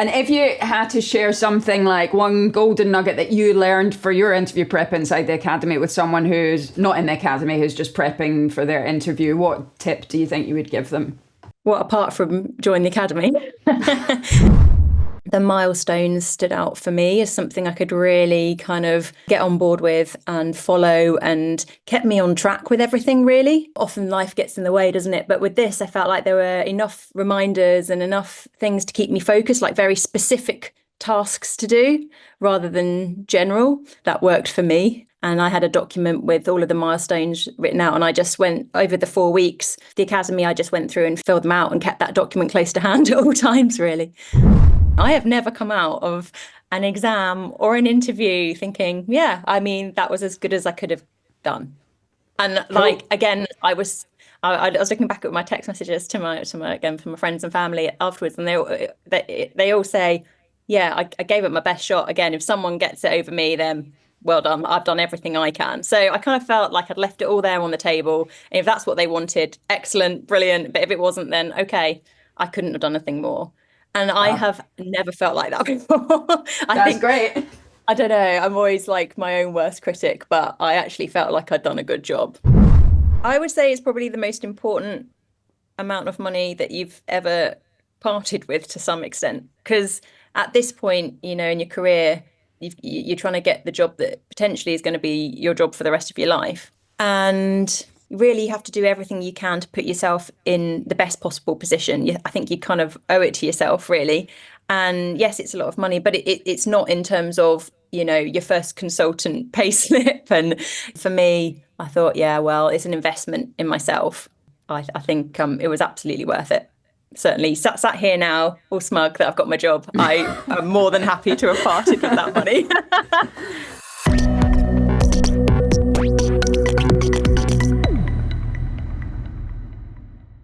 And if you had to share something like one golden nugget that you learned for your interview prep inside the academy with someone who's not in the academy, who's just prepping for their interview, what tip do you think you would give them? Well, apart from join the academy, the milestones stood out for me as something I could really kind of get on board with and follow, and kept me on track with everything, really. Often life gets in the way, doesn't it? But with this, I felt like there were enough reminders and enough things to keep me focused, like very specific tasks to do rather than general. That worked for me. And I had a document with all of the milestones written out. And I just went over the 4 weeks, the academy, I just went through and filled them out and kept that document close to hand at all times, really. I have never come out of an exam or an interview thinking, yeah, I mean, that was as good as I could have done. And like, again, I was looking back at my text messages to my again, from my friends and family afterwards, and they all say, yeah, I gave it my best shot. Again, if someone gets it over me, then well done. I've done everything I can. So I kind of felt like I'd left it all there on the table. And if that's what they wanted, excellent, brilliant. But if it wasn't, then okay, I couldn't have done anything more. And I have never felt like that before. That's great. I don't know. I'm always like my own worst critic, but I actually felt like I'd done a good job. I would say it's probably the most important amount of money that you've ever parted with to some extent. Because at this point, you know, in your career, you're trying to get the job that potentially is going to be your job for the rest of your life. And really, you have to do everything you can to put yourself in the best possible position. I think you kind of owe it to yourself, really. And yes, it's a lot of money, but it's not in terms of, you know, your first consultant pay slip. And for me, I thought, yeah, well, it's an investment in myself. I think it was absolutely worth it. Certainly sat here now, all smug that I've got my job. I am more than happy to have parted with that money.